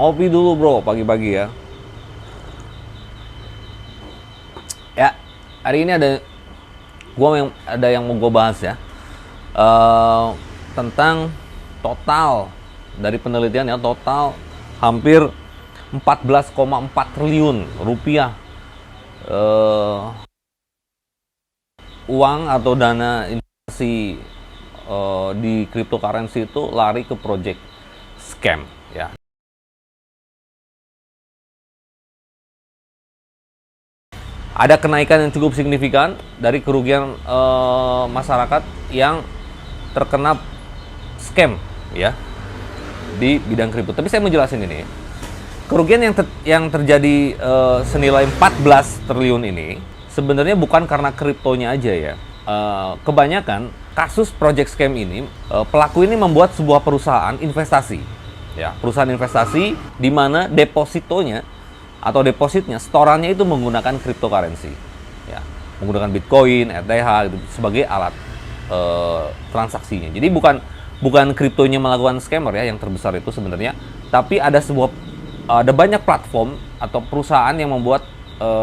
Ngopi dulu bro, pagi-pagi ya. Ya, hari ini ada yang mau gue bahas ya. Tentang total dari penelitian ya, total hampir 14,4 triliun rupiah uang atau dana investasi di cryptocurrency itu lari ke project scam ya. Ada kenaikan yang cukup signifikan dari kerugian masyarakat yang terkena scam ya di bidang kripto. Tapi saya mau jelasin ini. Kerugian yang terjadi senilai 14 triliun ini sebenarnya bukan karena kriptonya aja ya. Kebanyakan kasus project scam ini pelaku ini membuat sebuah perusahaan investasi ya, perusahaan investasi di mana depositonya atau depositnya, storannya itu menggunakan cryptocurrency ya, menggunakan Bitcoin, ETH gitu, sebagai alat transaksinya. Jadi bukan kriptonya melakukan scammer ya yang terbesar itu sebenarnya, tapi ada banyak platform atau perusahaan yang membuat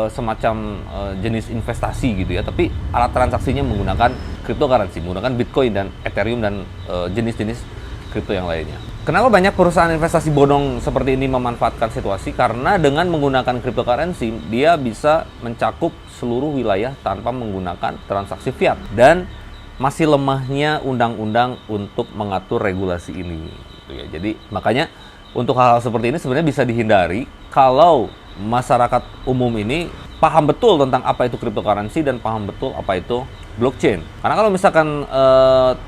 semacam jenis investasi gitu ya, tapi alat transaksinya menggunakan cryptocurrency, menggunakan Bitcoin dan Ethereum dan jenis-jenis kripto yang lainnya. Kenapa banyak perusahaan investasi bodong seperti ini memanfaatkan situasi? Karena dengan menggunakan cryptocurrency, dia bisa mencakup seluruh wilayah tanpa menggunakan transaksi fiat. Dan masih lemahnya undang-undang untuk mengatur regulasi ini. Gitu ya. Jadi makanya untuk hal-hal seperti ini sebenarnya bisa dihindari kalau masyarakat umum ini paham betul tentang apa itu cryptocurrency dan paham betul apa itu blockchain. Karena kalau misalkan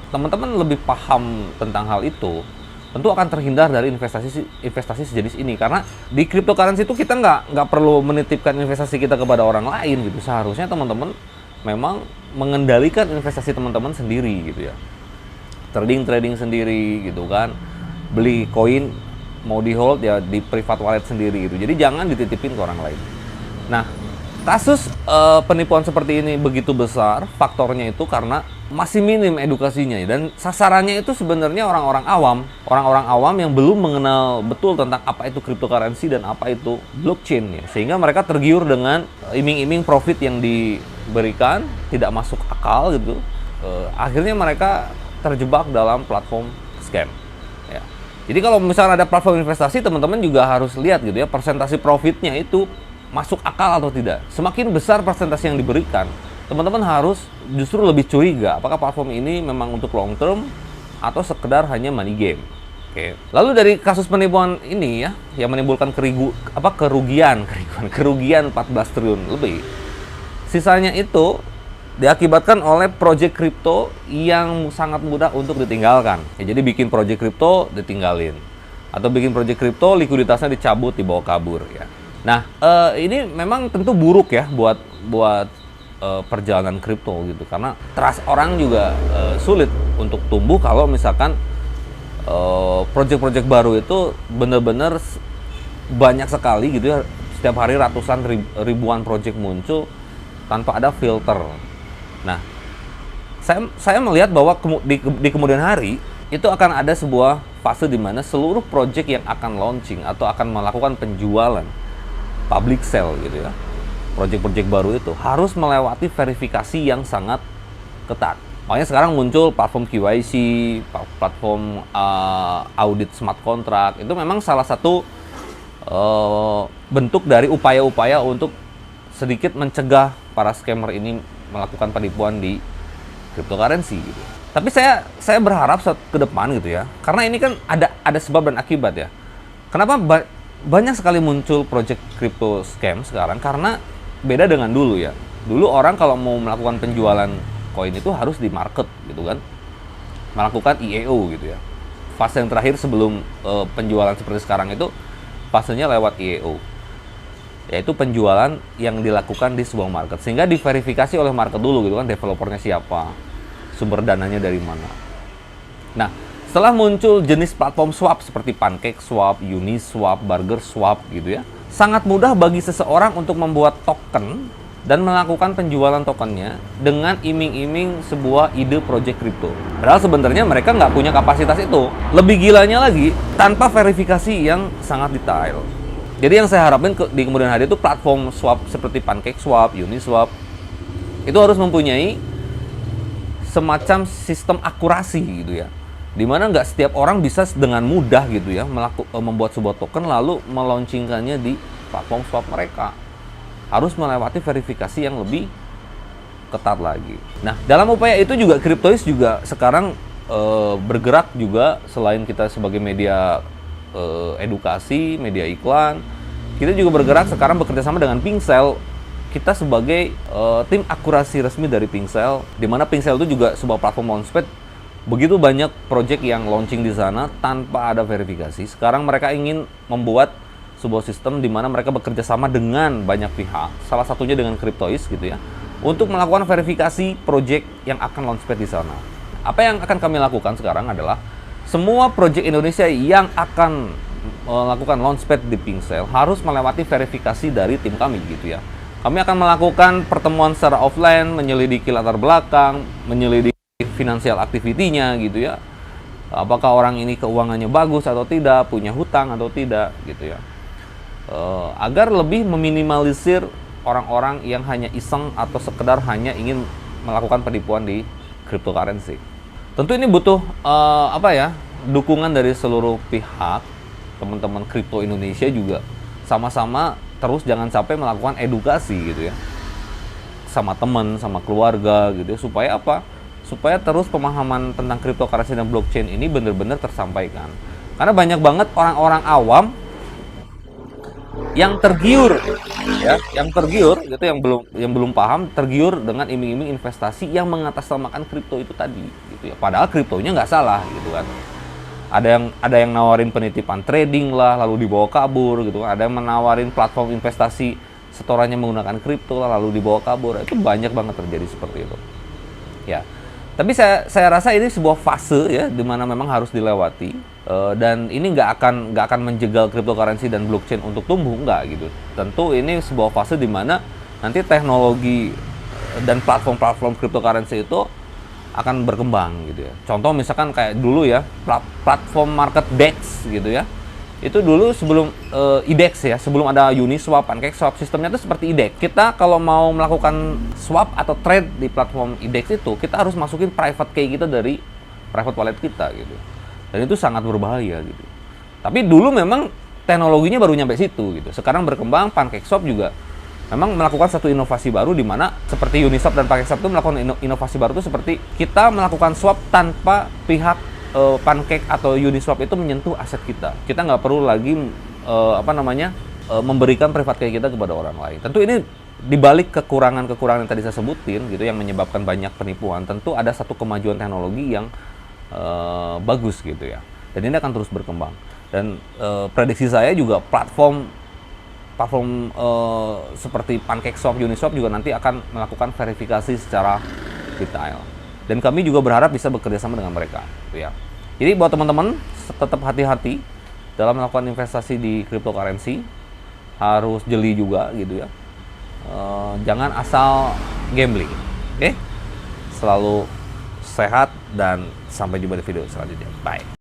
teman-teman lebih paham tentang hal itu, tentu akan terhindar dari investasi sejenis ini. Karena di cryptocurrency itu kita nggak perlu menitipkan investasi kita kepada orang lain gitu. Seharusnya teman-teman memang mengendalikan investasi teman-teman sendiri gitu ya. Trading sendiri gitu kan. Beli koin mau di hold ya di private wallet sendiri gitu. Jadi jangan dititipin ke orang lain. Nah, kasus penipuan seperti ini begitu besar, faktornya itu karena masih minim edukasinya dan sasarannya itu sebenarnya orang-orang awam yang belum mengenal betul tentang apa itu cryptocurrency dan apa itu blockchain ya. Sehingga mereka tergiur dengan iming-iming profit yang diberikan, tidak masuk akal gitu. Akhirnya mereka terjebak dalam platform scam ya. Jadi kalau misalnya ada platform investasi, teman-teman juga harus lihat gitu ya, persentase profitnya itu masuk akal atau tidak. Semakin besar persentase yang diberikan, teman-teman harus justru lebih curiga apakah platform ini memang untuk long term atau sekedar hanya money game. Oke. Lalu dari kasus penipuan ini ya yang menimbulkan kerugian 14 triliun lebih. Sisanya itu diakibatkan oleh project crypto yang sangat mudah untuk ditinggalkan. Ya, jadi bikin project crypto ditinggalin atau bikin project crypto likuiditasnya dicabut, dibawa kabur ya. Nah, ini memang tentu buruk ya buat perjalanan kripto gitu, karena trust orang juga sulit untuk tumbuh kalau misalkan project-project baru itu benar-benar banyak sekali gitu ya, setiap hari ratusan ribuan project muncul tanpa ada filter. Nah, saya melihat bahwa di kemudian hari itu akan ada sebuah fase di mana seluruh project yang akan launching atau akan melakukan penjualan public sale gitu ya, project-project baru itu harus melewati verifikasi yang sangat ketat. Makanya sekarang muncul platform KYC, platform audit smart contract. Itu memang salah satu bentuk dari upaya-upaya untuk sedikit mencegah para scammer ini melakukan penipuan di cryptocurrency gitu. Tapi saya berharap ke depan gitu ya, karena ini kan ada sebab dan akibat ya. Kenapa banyak sekali muncul project crypto scam sekarang? Karena beda dengan dulu ya. Dulu orang kalau mau melakukan penjualan koin itu harus di market gitu kan, melakukan IEO gitu ya. Fase yang terakhir sebelum penjualan seperti sekarang itu fasenya lewat IEO, yaitu penjualan yang dilakukan di sebuah market, sehingga diverifikasi oleh market dulu gitu kan, developernya siapa, sumber dananya dari mana. Nah, setelah muncul jenis platform swap seperti PancakeSwap, Uniswap, BurgerSwap gitu ya, sangat mudah bagi seseorang untuk membuat token dan melakukan penjualan tokennya dengan iming-iming sebuah ide project crypto. Padahal sebenarnya mereka nggak punya kapasitas itu. Lebih gilanya lagi, tanpa verifikasi yang sangat detail. Jadi yang saya harapin di kemudian hari itu platform swap seperti PancakeSwap, Uniswap, itu harus mempunyai semacam sistem akurasi gitu ya. Dimana nggak setiap orang bisa dengan mudah gitu ya membuat sebuah token lalu meluncurkannya di platform swap mereka. Harus melewati verifikasi yang lebih ketat lagi. Nah, dalam upaya itu juga Cryptoids juga sekarang bergerak juga, selain kita sebagai media edukasi, media iklan, kita juga bergerak sekarang bekerjasama dengan Pincel. Kita sebagai tim akurasi resmi dari Pincel, di mana Pincel itu juga sebuah platform launchpad. Begitu banyak project yang launching di sana tanpa ada verifikasi. Sekarang mereka ingin membuat sebuah sistem di mana mereka bekerja sama dengan banyak pihak, salah satunya dengan Cryptoids gitu ya, untuk melakukan verifikasi project yang akan launchpad di sana. Apa yang akan kami lakukan sekarang adalah semua project Indonesia yang akan melakukan launchpad di Pincel harus melewati verifikasi dari tim kami gitu ya. Kami akan melakukan pertemuan secara offline, menyelidiki latar belakang, menyelidiki finansial activity-nya gitu ya. Apakah orang ini keuangannya bagus atau tidak, punya hutang atau tidak gitu ya. Agar lebih meminimalisir orang-orang yang hanya iseng atau sekedar hanya ingin melakukan penipuan di cryptocurrency. Tentu ini butuh dukungan dari seluruh pihak, teman-teman kripto Indonesia juga sama-sama terus jangan sampai melakukan edukasi gitu ya, sama teman, sama keluarga gitu ya, supaya apa? Supaya terus pemahaman tentang cryptocurrency dan blockchain ini benar-benar tersampaikan. Karena banyak banget orang-orang awam yang tergiur ya, gitu, yang belum paham, tergiur dengan iming-iming investasi yang mengatasnamakan kripto itu tadi gitu ya. Padahal kriptonya nggak salah gitu kan. Ada yang nawarin penitipan trading lah lalu dibawa kabur gitu kan. Ada yang menawarin platform investasi setorannya menggunakan kripto lah lalu dibawa kabur. Itu banyak banget terjadi seperti itu. Ya. Tapi saya rasa ini sebuah fase ya di mana memang harus dilewati, dan ini nggak akan menjegal cryptocurrency dan blockchain untuk tumbuh, nggak gitu. Tentu ini sebuah fase di mana nanti teknologi dan platform-platform cryptocurrency itu akan berkembang gitu ya. Contoh misalkan kayak dulu ya platform market DEX gitu ya. Itu dulu sebelum IDEX ya, sebelum ada Uniswap, PancakeSwap, sistemnya itu seperti IDEX. Kita kalau mau melakukan swap atau trade di platform IDEX itu, kita harus masukin private key kita dari private wallet kita gitu. Dan itu sangat berbahaya gitu. Tapi dulu memang teknologinya baru nyampe situ gitu. Sekarang berkembang, PancakeSwap juga memang melakukan satu inovasi baru di mana seperti Uniswap dan PancakeSwap itu melakukan inovasi baru itu seperti kita melakukan swap tanpa pihak Pancake atau Uniswap itu menyentuh aset kita. Kita nggak perlu lagi memberikan private key kita kepada orang lain. Tentu ini dibalik kekurangan-kekurangan yang tadi saya sebutin gitu yang menyebabkan banyak penipuan. Tentu ada satu kemajuan teknologi yang bagus gitu ya. Dan ini akan terus berkembang. Dan prediksi saya juga platform seperti PancakeSwap, Uniswap juga nanti akan melakukan verifikasi secara detail. Dan kami juga berharap bisa bekerja sama dengan mereka, gitu ya. Jadi buat teman-teman tetap hati-hati dalam melakukan investasi di cryptocurrency, harus jeli juga, gitu ya. Jangan asal gambling, oke? Selalu sehat dan sampai jumpa di video selanjutnya. Bye.